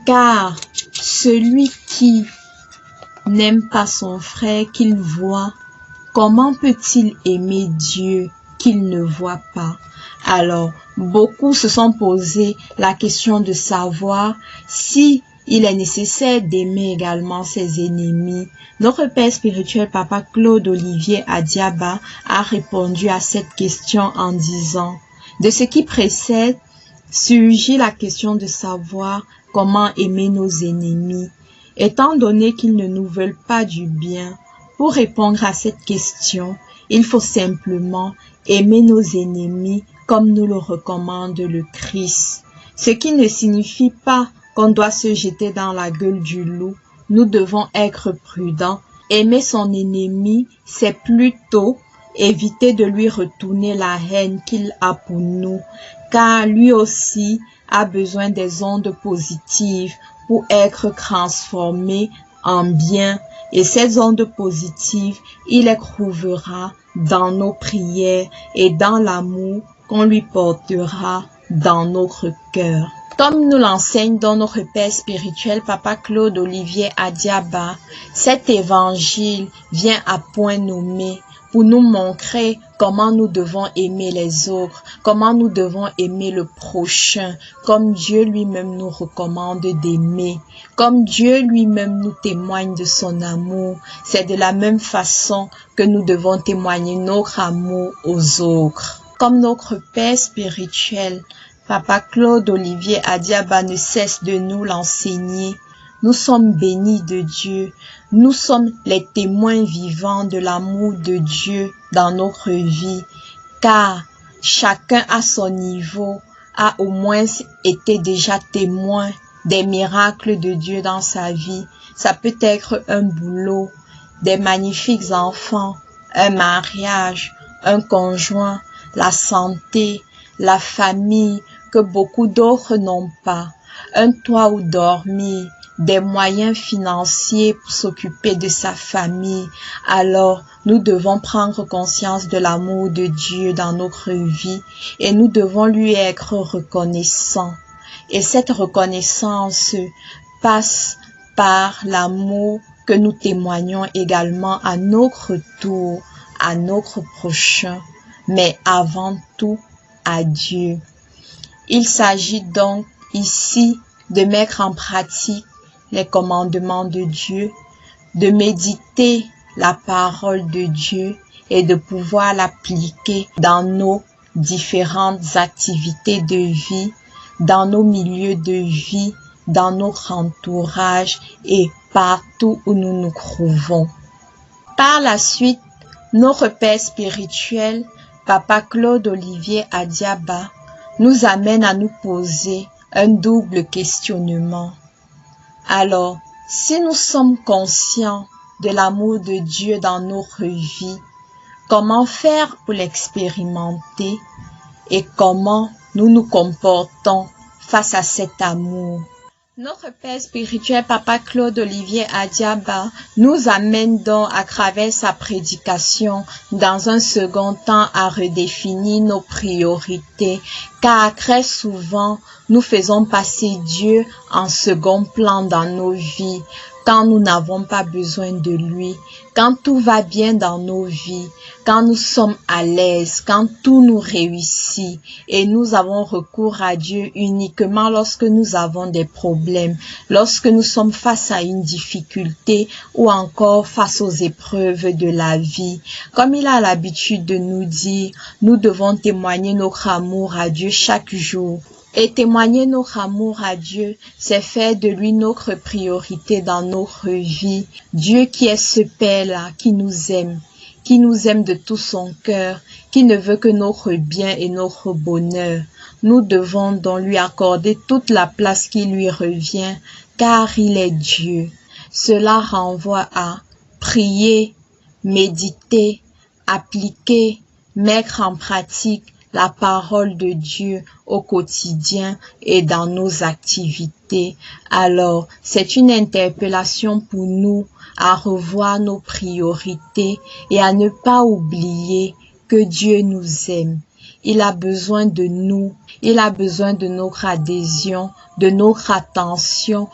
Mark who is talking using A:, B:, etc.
A: car celui qui n'aime pas son frère qu'il voit, comment peut-il aimer Dieu qu'il ne voit pas? Alors, beaucoup se sont posé la question de savoir si il est nécessaire d'aimer également ses ennemis. Notre père spirituel, Papa Claude Olivier Adiaba, a répondu à cette question en disant: de ce qui précède, surgit la question de savoir comment aimer nos ennemis. Étant donné qu'ils ne nous veulent pas du bien, pour répondre à cette question, il faut simplement aimer nos ennemis comme nous le recommande le Christ. Ce qui ne signifie pas qu'on doit se jeter dans la gueule du loup. Nous devons être prudents. Aimer son ennemi, c'est plutôt éviter de lui retourner la haine qu'il a pour nous, car lui aussi a besoin des ondes positives pour être transformé en bien. Et ces ondes positives, il les trouvera dans nos prières et dans l'amour qu'on lui portera dans notre cœur. Comme nous l'enseigne dans notre père spirituel, Papa Claude Olivier Adiaba, cet évangile vient à point nommé pour nous montrer comment nous devons aimer les autres, comment nous devons aimer le prochain, comme Dieu lui-même nous recommande d'aimer, comme Dieu lui-même nous témoigne de son amour. C'est de la même façon que nous devons témoigner notre amour aux autres. Comme notre père spirituel, Papa Claude Olivier Adiaba ne cesse de nous l'enseigner. Nous sommes bénis de Dieu. Nous sommes les témoins vivants de l'amour de Dieu dans notre vie, car chacun à son niveau a au moins été déjà témoin des miracles de Dieu dans sa vie. Ça peut être un boulot, des magnifiques enfants, un mariage, un conjoint, la santé, la famille que beaucoup d'autres n'ont pas, un toit où dormir, des moyens financiers pour s'occuper de sa famille. Alors, nous devons prendre conscience de l'amour de Dieu dans notre vie et nous devons lui être reconnaissants. Et cette reconnaissance passe par l'amour que nous témoignons également à notre tour, à notre prochain, mais avant tout à Dieu. Il s'agit donc ici de mettre en pratique les commandements de Dieu, de méditer la parole de Dieu et de pouvoir l'appliquer dans nos différentes activités de vie, dans nos milieux de vie, dans notre entourage et partout où nous nous trouvons. Par la suite, notre père spirituel, Papa Claude Olivier Adiaba, nous amène à nous poser un double questionnement. Alors, si nous sommes conscients de l'amour de Dieu dans notre vie, comment faire pour l'expérimenter et comment nous nous comportons face à cet amour? Notre père spirituel, Papa Claude Olivier Adiaba, nous amène donc à travers sa prédication dans un second temps à redéfinir nos priorités, car très souvent nous faisons passer Dieu en second plan dans nos vies, quand nous n'avons pas besoin de lui, quand tout va bien dans nos vies, quand nous sommes à l'aise, quand tout nous réussit et nous avons recours à Dieu uniquement lorsque nous avons des problèmes, lorsque nous sommes face à une difficulté ou encore face aux épreuves de la vie. Comme il a l'habitude de nous dire, nous devons témoigner notre amour à Dieu chaque jour. Et témoigner notre amour à Dieu, c'est faire de lui notre priorité dans notre vie. Dieu qui est ce Père-là, qui nous aime de tout son cœur, qui ne veut que notre bien et notre bonheur. Nous devons donc lui accorder toute la place qui lui revient, car il est Dieu. Cela renvoie à prier, méditer, appliquer, mettre en pratique la parole de Dieu au quotidien et dans nos activités. Alors, c'est une interpellation pour nous à revoir nos priorités et à ne pas oublier que Dieu nous aime. il a besoin de nous. Il a besoin de notre adhésion, de notre attention